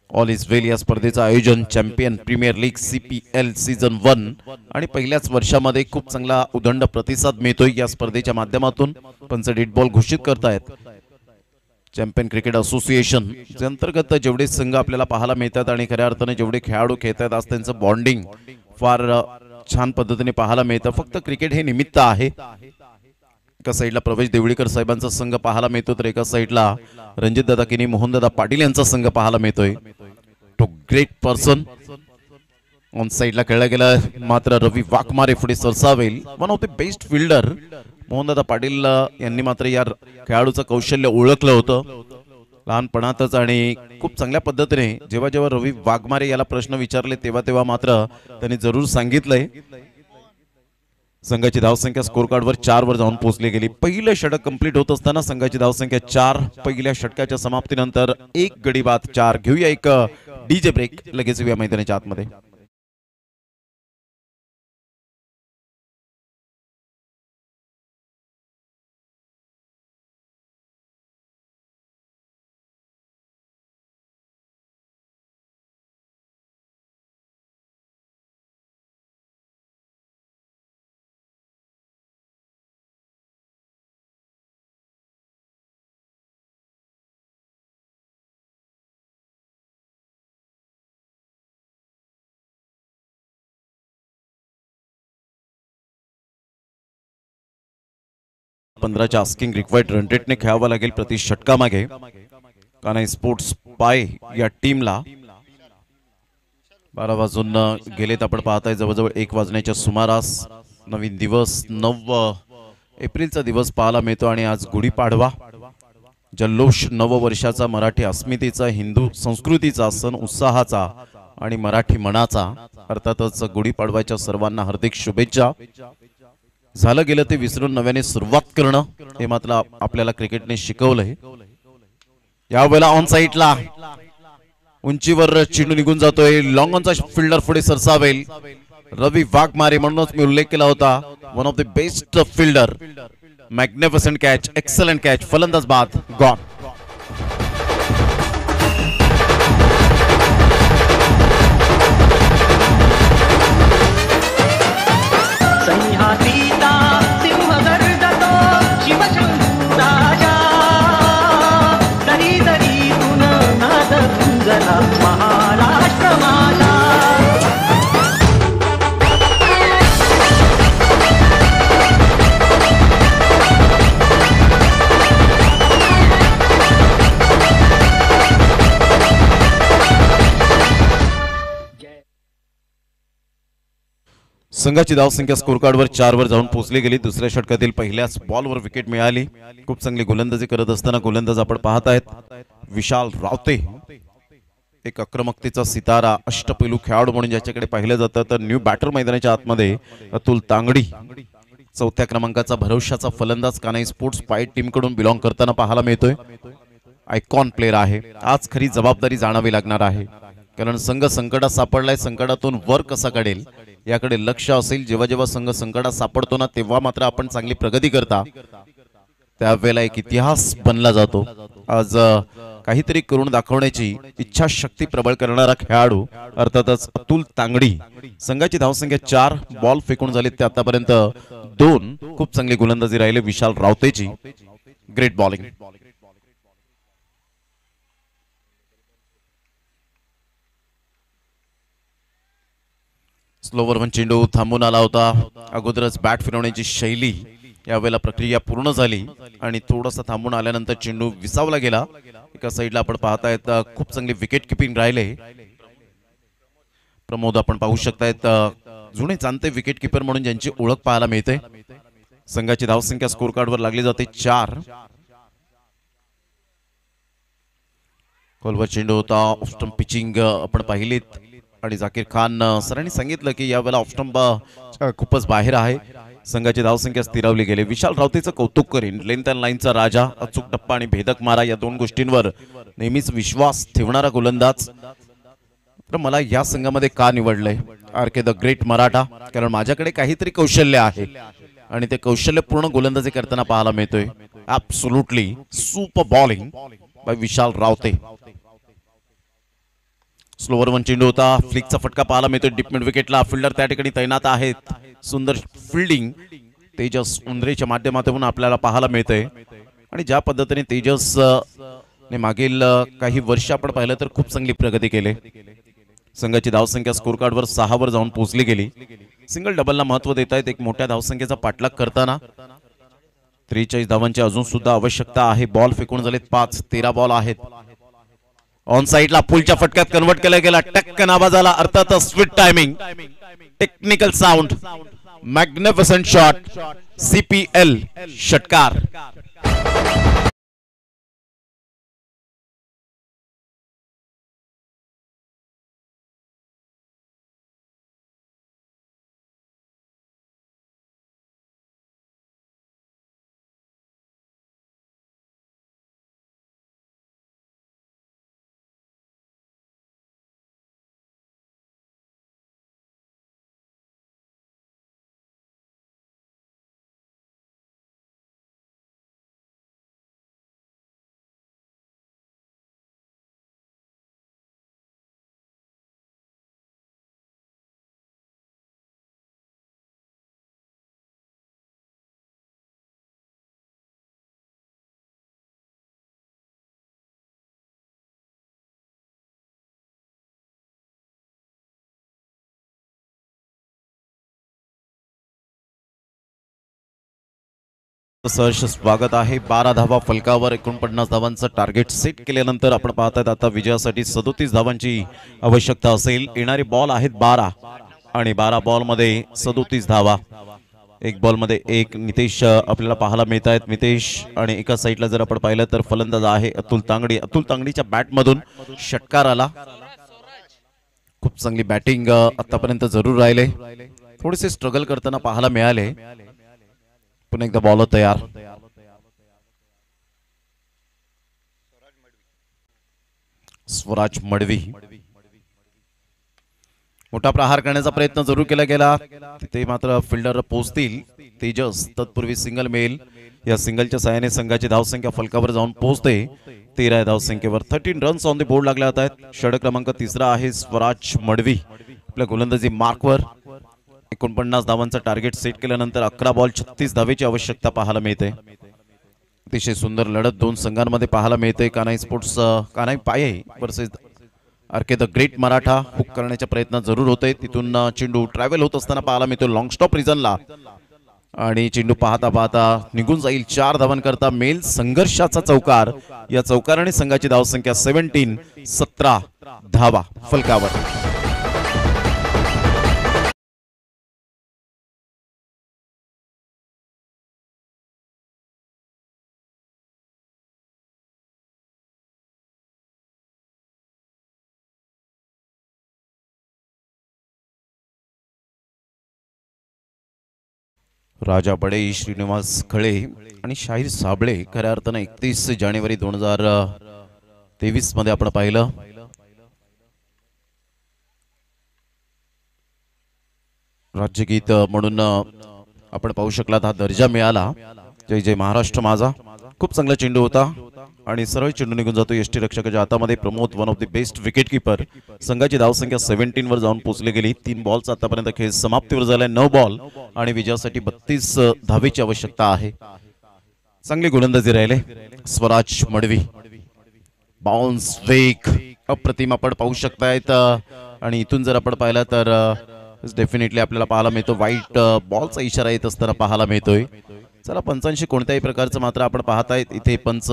ऑल इज वेल या स्पर्धेचं आयोजन champion premier league CPL season 1 आणि पहिल्याच वर्षामध्ये खूप चांगला उदंड प्रतिसाद मिळतोय या स्पर्धेच्या माध्यमातून. पंच डेड बॉल घोषित करतायत. चॅम्पियन क्रिकेट असोसिएशन अंतर्गत जेवढे संघ आपल्याला पाहायला मिळतात आणि खऱ्या अर्थाने जेवढे खेळाडू खेळतात आज त्यांचं बॉन्डिंग फार छान पद्धतीने पाहायला मिळतं. फक्त क्रिकेट हे निमित्त आहे. एका साईडला प्रवेश देवळीकर साहेबांचा संघ पाहायला मिळतो, तर एका साईडला रणजितदादा किनी, मोहनदादा पाटील यांचा संघ पाहायला मिळतोय. टू ग्रेट पर्सन ऑन साईडला खेळला गेला, मात्र रवी वाघमारे पुढे सरसावेल. One of the best fielder Mohandada Patil यांनी मात्र या खेळाडूचं कौशल्य ओळखलं होतं लहानपणातच आणि खूप चांगल्या पद्धतीने. जेव्हा जेव्हा रवी वाघमारे याला प्रश्न विचारले तेव्हा मात्र त्यांनी जरूर सांगितलंय. संघाची धावसंख्या स्कोर कार्डवर 4 वर जाऊन पोहोचली गेली. पहिलं षटक कंप्लीट होत असताना संघाची धावसंख्या 4. पहिल्या षटकाच्या समाप्तीनंतर 1 गडी बाद 4. घेऊया एक डीजे ब्रेक, लगेच येऊया मैदानाच्या आतमध्ये. पंधराच्या आस्किंग रिक्वायर्ड रन रेटने खेळावं लागेल प्रति षटकामागे कान्हाई स्पोर्ट्स पाय या टीमला. 12 वाजून गेलेत आपण पाहताय, जवळजवळ 1 वाजण्याच्या सुमारास. नवीन दिवस 9 एप्रिलचा दिवस पाहायला मिळतो आणि आज गुढीपाडवा. जल्लोष नववर्षाचा, मराठी अस्मितेचा, हिंदू संस्कृतीचा, सण उत्साहाचा आणि मराठी मनाचा. अर्थातच गुढीपाडव्याच्या सर्वांना हार्दिक शुभेच्छा. झालं गेलं ते विसरून नव्याने सुरुवात करणं हे मात्र आपल्याला क्रिकेटने शिकवलंय. यावेळेला ऑन साईडला उंचीवर चेंडू निघून जातोय. लॉंग ऑनचा फिल्डर पुढे सरसावेल. रवी वाघमारे म्हणूनच मी उल्लेख केला होता. One of the best fielder. Magnificent catch, excellent catch. फलंदाज बाद, गॉन. सह्याद्रीचा सिंह गर्जतो शिवशंभू राजा दरी दरीतून नाद गुंजला महाराष्ट्र माझा. संघाची धावसंख्या स्कोर कार्डवर 4 वर जाऊन पोहोचली गेली. दुसऱ्या षटकातील पहिल्याच बॉलवर विकेट मिळाली. खूप चांगली गोलंदाजी करत असताना गोलंदाज आपण पाहत आहेत विशाल रावते. एक आक्रमकतेचा सितारा, अष्टपैलू खेळाडू म्हणून ज्याच्याकडे पाहिलं जातं. तर न्यू बॅटर मैदानाच्या आतमध्ये अतुल तांगडी, चौथ्या क्रमांकाचा भरवशाचा फलंदाज, कानाई स्पोर्ट्स पाईट टीम कडून बिलॉंग करताना पाहायला मिळतोय. आयकॉन प्लेअर आहे. आज खरी जबाबदारी जाणावी लागणार आहे, कारण संघ संकटात सापडलाय. संकटातून वर कसा काढेल याकडे लक्ष असेल. जेव्हा जेव्हा संघ संकटात सापडतो ना, तेव्हा मात्र आपण चांगली प्रगती करता. त्यावेळेला एक इतिहास बनला जातो. आज काहीतरी करून दाखवण्याची इच्छाशक्ती प्रबळ करणारा खेळाडू अर्थातच अतुल तांगडी. संघाची धावसंख्या 4, बॉल फेकून झाली ते आतापर्यंत 2. खूप चांगली गोलंदाजी राहिली विशाल रावतेची. Great bowling. स्लोवर वन चेंडू थांबून आला होता. अगोदरच बॅट फिरवण्याची शैली यावेळेला प्रक्रिया पूर्ण झाली आणि थोडासा थांबून आल्यानंतर चेंडू विसावला गेला. एका साईडला आपण पाहतायत खूप चांगली विकेट किपिंग राहिले. प्रमोद आपण पाहू शकतायत जुने जाणते विकेट किपर म्हणून ज्यांची ओळख पाहायला मिळते. संघाची धावसंख्या स्कोर कार्डवर लागली जाते 4. खोलवर चेंडू होता. ऑफ स्टंप पिचिंग आपण पाहिलीत आणि जाकीर खान सरांनी सांगितलं की यावेळेला ऑफ स्टंप खूपच बाहेर आहे. संघाची धावसंख्या स्थिरावली गेली. विशाल रावतेचं कौतुक करीन. लेंथ अँड लाईनचा राजा, अचूक टप्पा आणि भेदक मारा या 2 गोष्टींवर नेहमीच विश्वास ठेवणारा गोलंदाज. तर मला या संघामध्ये का निवडलंय आर.के. द ग्रेट मराठा, कारण माझ्याकडे काहीतरी कौशल्य आहे आणि ते कौशल्यपूर्ण गोलंदाजी करताना पाहायला मिळतोय. Absolutely super bowling by Vishal Rawate. Slower one चेंडू होता. फ्लिकचा फटका पाहायला मिळतोय डीप मिड विकेटला. फिल्डर त्या ठिकाणी तैनात आहेत. सुंदर फिल्डिंग तेजस उंद्रेच्या माध्यमातून आपल्याला पाहायला मिळतंय. आणि ज्या पद्धतीने तेजस ने मागील काही वर्ष आपण पाहिलं तर खूप चांगली प्रगती केली. संघाची धावसंख्या स्कोर कार्डवर 6 वर जाऊन पोहोचली गेली. सिंगल डबलला महत्व देत आहेत. एक मोठ्या धावसंख्येचा पाठलाग करताना 43 धावांची अजून सुद्धा आवश्यकता आहे. बॉल फेकून झालेत 5. 13 बॉल आहेत. ऑन साइडला पुलच्या फटक्यात कन्वर्ट केला गेला. टक्कन आवाज आला. अर्थातच sweet timing, technical sound, magnificent shot, CPL षटकार. सहर्ष स्वागत आहे. 12 धावा फलकावर 49 धावांचं टार्गेट सेट केल्यानंतर आपण पाहतायत आता विजयासाठी 37 धावांची आवश्यकता असेल. येणारे बॉल आहेत 12 आणि 12 बॉल मध्ये 37 धावा. एक बॉल मध्ये एक नितेश आपल्याला पाहायला मिळत आहेत. नितेश आणि एका साईडला जर आपण पाहिलं तर फलंदाज आहे अतुल तांगडी. अतुल तांगडीच्या बॅट मधून षटकार आला. खूप चांगली बॅटिंग आतापर्यंत जरूर राहिले. थोडेसे स्ट्रगल करताना पाहायला मिळाले. पुन्हा एकदा बॉलर तयार. स्वराज मडवी. मोठा प्रहार करण्याचा प्रयत्न जरूर केला गेला, तिथे मात्र फिल्डर पोहोचतील. तेजस तत्पूर्वी सिंगल मेल. या सिंगलच्या साहाय्याने संघाची धावसंख्या फलकावर जाऊन पोहोचते 13 धावसंख्येवर. 13 रन्स ऑन द बोर्ड लागले जात आहेत. षटक क्रमांक 3 आहे स्वराज मडवी. आपल्या गोलंदाजी मार्कवर 49 धावांचा टार्गेट सेट केल्यानंतर 11 बॉल 36 धावेची आवश्यकता पाहायला मिळते. अतिशय सुंदर लढत दोन संघांमध्ये पाहायला मिळते. Kanhai sports Kanhai Paye versus RK the great Maratha. Hook करण्याचा प्रयत्न जरूर होते, तिथून चेंडू ट्रॅव्हल होत असताना पाहायला मिळतो लॉंग स्टॉप रिजनला आणि चेंडू पाहता पाहता निघून जाईल. 4 धावांकरता मेल संघर्षाचा चौकार. या चौकाराने संघाची धावसंख्या 17 धावा फलकावर. राजा बडे, श्रीनिवास खळे आणि शाहीर साबळे खऱ्या अर्थानं 31 जानेवारी 2023 मध्ये आपण पाहिलं. राज्यगीत म्हणून आपण पाहू शकलात हा दर्जा मिळाला. जय जय महाराष्ट्र माझा. खूप चांगला चेंडू होता आणि सरळ चेंडू निघून जातो यष्टीरक्षकाच्या हातामध्ये. Pramod one of the best wicket keeper. संघाची धावसंख्या 17 वर जाऊन पोहोचली गेली. 3 बॉलचा आतापर्यंत खेळ समाप्तीवर झालाय. 9 बॉल आणि विजयासाठी 32 धावेची आवश्यकता आहे. चांगली गोलंदाजी राहिले स्वराज मडवी. बाउन्स वेग अप्रतिम आपण पाहू शकतायत आणि इथून जर आपण पाहिलं तर डेफिनेटली आपल्याला पाहायला मिळतो व्हाईट बॉलचा इशारा येत असताना पाहायला मिळतोय. चला पंचांशी कोणत्याही प्रकारचं मात्र आपण पाहतायत इथे पंच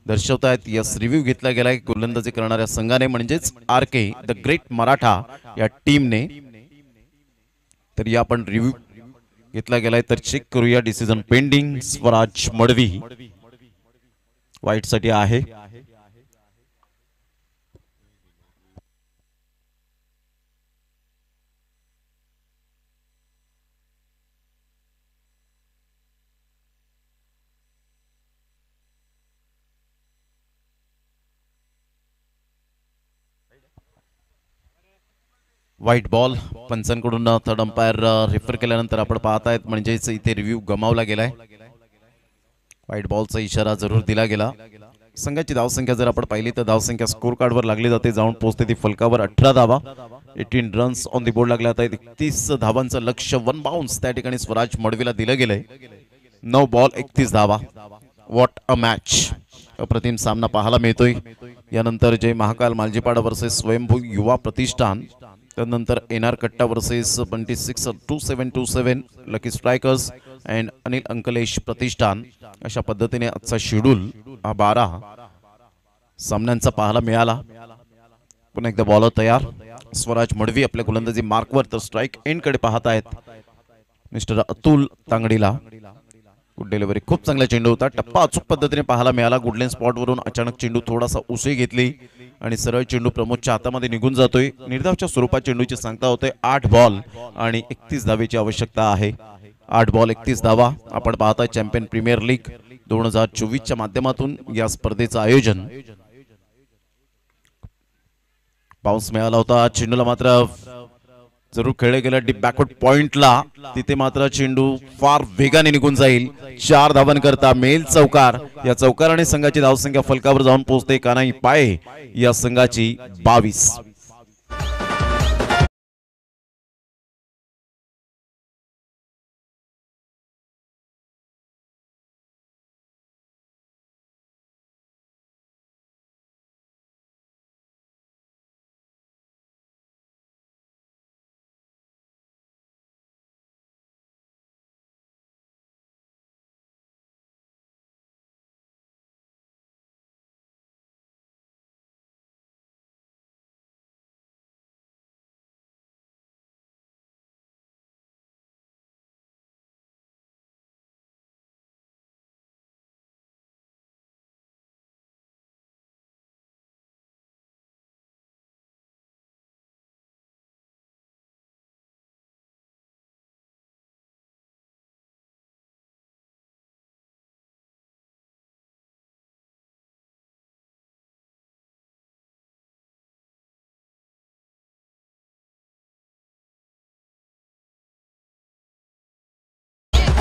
दर्शवतायत. यस रिव्ह्यू घेतला गेलाय गोलंदाजी करणाऱ्या संघाने म्हणजेच आरके द ग्रेट मराठा या टीमने. तर या आपण रिव्ह्यू घेतला गेलाय तर चेक करूया. Decision pending. Swaraj Madvi white साठी आहे. व्हाईट बॉल पंचांकडून थर्ड अंपायर रेफर केल्यानंतर आपण पाहतायत म्हणजेच इथे रिव्ह्यू गमावला गेलाय. व्हाईट बॉलचा इशारा जरूर दिला गेला. संघाची धावसंख्या जर आपण पाहिली तर धावसंख्या स्कोर कार्डवर लागली जाते, जाऊन पोहोचते ती फलकावर 18 धावा. 18 रन्स ऑन द बोर्ड लागले जात आहेत. 31 धावांचं लक्ष्य 1 बाउन्स त्या ठिकाणी स्वराज मडवीला दिलं गेलंय. 9 बॉल 31 धावा. What a match. अप्रतिम सामना पाहायला मिळतोय. यानंतर जय महाकाल मालजीपाडा वर्सेस स्वयंभू युवा प्रतिष्ठान. त्यानंतर NR Katta versus 26-27 lucky strikers and Anil Ankalesh Pratishthan. अशा पद्धतीने आजचा शेड्यूल हा 12 सामन्यांचा पाहायला मिळाला. पुन्हा एकदा बॉलर तयार. स्वराज मडवी आपल्या गोलंदाजी मार्कवर तर स्ट्राईक एंड कडे पाहत आहेत मिस्टर अतुल तांगडीला. Good delivery. खूप चांगला चेंडू होता. टप्पा अचूक पद्धतीने पाहायला मिळाला. गुडलेन स्पॉट वरून अचानक चेंडू थोडासा उसळी घेतली आणि सरळ चेंडू प्रमोदच्या हातामध्ये निघून जातोय. निर्धावच्या स्वरूपात चेंडूची सांगता होते. 8 बॉल आणि 31 धावेची आवश्यकता आहे. 8 बॉल 31 धावा. आपण पाहताय चॅम्पियन प्रीमियर लीग 2024च्या माध्यमातून या स्पर्धेचं आयोजन. बाउन्स मिळाला होता. चेंडूला मात्र जरूर खेळले गेलं डीप बॅकवर्ड पॉइंटला. तिथे मात्र चेंडू फार वेगाने निघून जाईल. 4 धावांकरता मेल चौकार. या चौकाराने संघाची धावसंख्या फलकावर जाऊन पोहोचते. कान्हाई पाये या संघाची 22.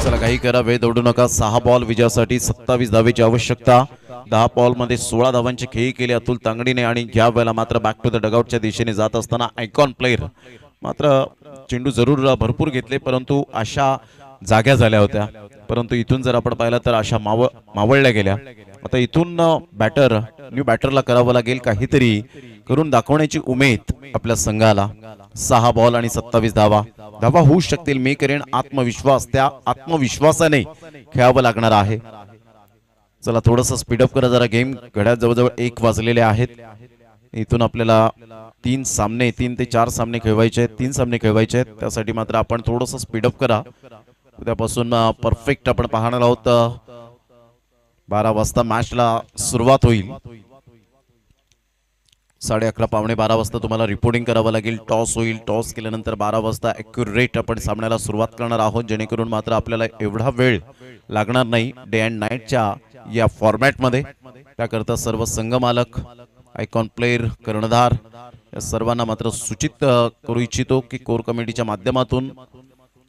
चला काही करा, वेळ दौडू नका. 6 बॉल विजयासाठी 27 धावेची आवश्यकता. 10 बॉल मध्ये 16 धावांची खेळी केली अतुल तांगडीने आणि या वेळेला मात्र बॅक टू द डगआउटच्या दिशेने जात असताना आयकॉन प्लेयर मात्र चेंडू जरूर भरपूर घेतले परंतु आशा जाग्या झाल्या होत्या. परंतु इथून जर आपण पाहिलं तर आशा मावळल्या गेल्या. आता इथून न्यू बॅटरला करावं लागेल काहीतरी करून दाखवण्याची उमेद आपल्या संघाला. 6 बॉल आणि 27 धावा होऊ शकतील. मी करेन आत्मविश्वास, त्या आत्मविश्वासाने खेळावं लागणार आहे. चला थोडंसं स्पीडअप करा जरा गेम. घड्याळ जवळजवळ 1 वाजलेले आहेत. इथून आपल्याला 3 ते 4 सामने खेळवायचे आहेत. 3 सामने खेळवायचे आहेत. त्यासाठी मात्र आपण थोडंसं स्पीडअप करा. उद्यापासून परफेक्ट आपण पाहणार आहोत. 12 वाजता मॅचला सुरुवात होईल. 11:30 पावणे 12 वाजता तुम्हाला रिपोर्टिंग करावं लागेल. टॉस होईल. टॉस केल्यानंतर 12 वाजता ॲक्युरेट आपण सामन्याला सुरुवात करणार आहोत, जेणेकरून मात्र आपल्याला एवढा वेळ लागणार नाही डे अँड नाईटच्या या फॉर्मॅटमध्ये. त्याकरता सर्व संघ मालक, आयकॉन प्लेयर, कर्णधार या सर्वांना मात्र सूचित करू इच्छितो की कोर कमिटीच्या माध्यमातून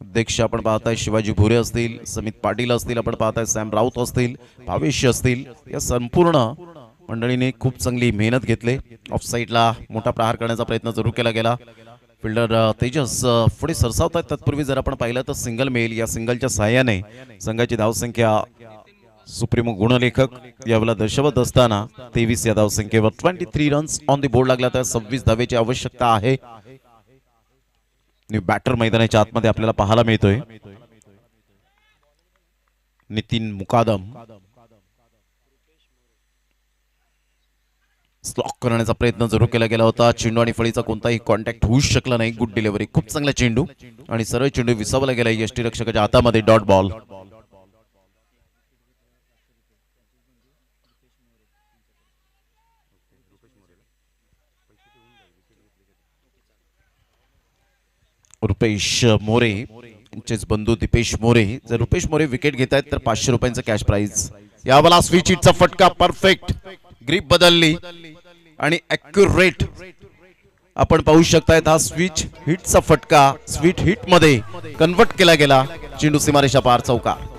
अध्यक्ष आपण पाहताय शिवाजी भोरे असतील, समित पाटील असतील, आपण पाहताय सॅम राऊत असतील, भावेश असतील, या संपूर्ण मंडळीने खूप चांगली मेहनत घेतली. ऑफ साईडला मोठा प्रहार करण्याचा प्रयत्न जरूर केला गेला. फिल्डर तेजस पुढे सरसावत आहेत. तत्पूर्वी जर आपण पाहिलं तर सिंगल मेल, या सिंगलच्या सहाय्याने संघाची धावसंख्या सुप्रीमो गुणलेखक यावेळेला दर्शवत असताना 23 या धावसंख्येवर 23 रन्स ऑन द बोर्ड लागला. तर 26 धावेची आवश्यकता आहे. न्यू बॅटर मैदानाच्या आतमध्ये आपल्याला पाहायला मिळतोय. नितीन मुकादम स्लॉक करण्याचा प्रयत्न जरूर केला गेला होता. चेंडू आणि फळीचा कोणताही कॉन्टॅक्ट होऊ शकला नाही. गुड डिलिव्हरी, खूप चांगला चेंडू आणि सरळ चेंडू विसावला गेला यष्टीरक्षकाच्या हातामध्ये. Dot ball. रुपेश मोरे यांचेच बंधू दीपेश मोरे. जर रुपेश मोरे विकेट घेत आहेत तर 500 रुपयांचं कॅश प्राइज. यावाला स्विच हिटचा फटका, परफेक्ट ग्रीप बदलली आणि ॲक्युरेट आपण पाहू शकतायत. हा स्विच हिटचा फटका स्वीट हिट मध्ये कन्वर्ट केला गेला. चेंडू सीमारेषा पार, चौकार.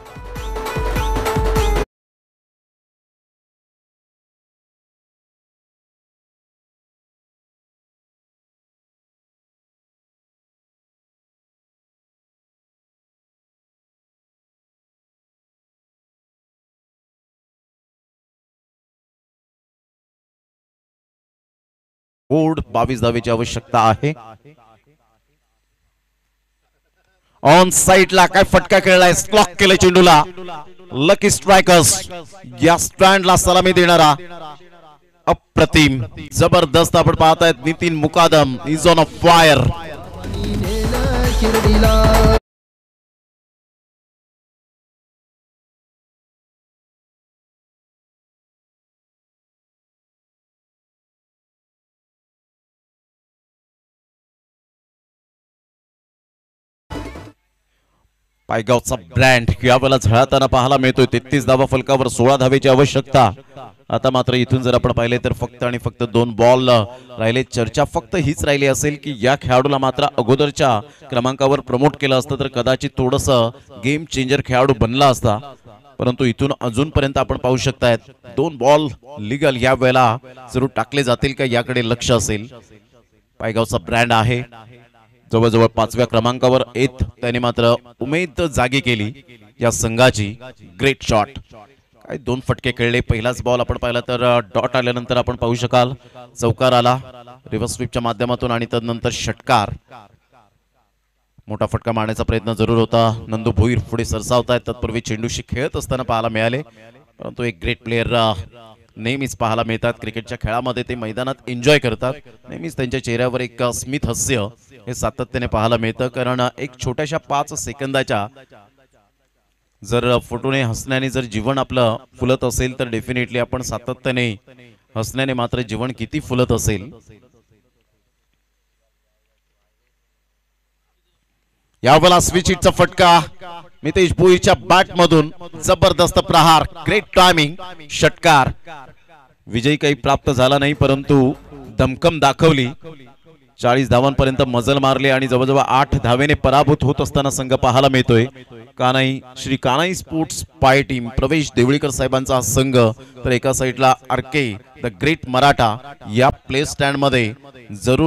बोर्ड 22 धावेची आवश्यकता आहे. ऑन साइडला काय फटका खेळलाय, स्लॉक केलं चेंडूला. लकी स्ट्रायकर्स या स्टँडला सलामी देणारा अप्रतिम जबरदस्त आपण पाहतायत. Nitin Mukadam is on a fire. पायगावचा ब्रँड यावेळेला झळाताना पाहायला मिळतोय. 33 धावा फलकावर, 16 धावेची आवश्यकता. आता मात्र इथून जर आपण पाहिले तर फक्त आणि फक्त 2 बॉल राहिले. चर्चा फक्त हीच राहिली असेल की या खेळाडूला मात्र अगोदरच्या क्रमांकावर प्रमोट केलं असतं तर कदाचित थोडंसं गेम चेंजर खेळाडू बनला असता. परंतु इथून अजूनपर्यंत आपण पाहू शकतायत 2 बॉल लिगल या वेळेला जरूर टाकले जातील का याकडे लक्ष असेल. पायगावचा ब्रँड आहे जवळजवळ 5व्या क्रमांकावर येत त्याने मात्र उमेद जागी केली या संघाची. ग्रेट शॉट, काय 2 फटके खेळले. पहिलाच बॉल आपण पाहिला तर डॉट आल्यानंतर आपण पाहू शकाल चौकार आला रिव्हर्स स्वीपच्या माध्यमातून आणि तदनंतर षटकार. मोठा फटका मारण्याचा प्रयत्न जरूर होता. नंदू भोईर पुढे सरसावतायत. तत्पूर्वी चेंडूशी खेळत असताना पाहायला मिळाले. परंतु एक ग्रेट प्लेयर नेहमीच पाहायला मिळतात क्रिकेटच्या खेळामध्ये. ते मैदानात एन्जॉय करतात. नेहमीच त्यांच्या चेहऱ्यावर एक स्मित हास्य हे सातत्याने पाहायला मिळतं. कारण एक छोट्याशा 5 सेकंदाच्या जर फोटोने हसण्याने जर जीवन आपलं फुलत असेल तर डेफिनेटली आपण सातत्याने हसण्याने मात्र जीवन किती फुलत असेल. यावेळेला स्विच हिटचा फटका मितेश भोईरच्या बॅट मधून जबरदस्त प्रहार. Great timing. षटकार. विजय काही प्राप्त झाला नाही परंतु दमकम दाखवली. 40 धावांपर्यंत मजल मारली आणि जवळजवळ 8 धावेने पराभूत होत असताना संघ पाहायला मिळतोय. कानाई श्री कानाई स्पोर्ट्स पाय टीम प्रवेश देवळीकर साहेबांचा हा संघ, तर एका साईडला आरके द ग्रेट मराठा या प्ले स्टँड मध्ये जरूर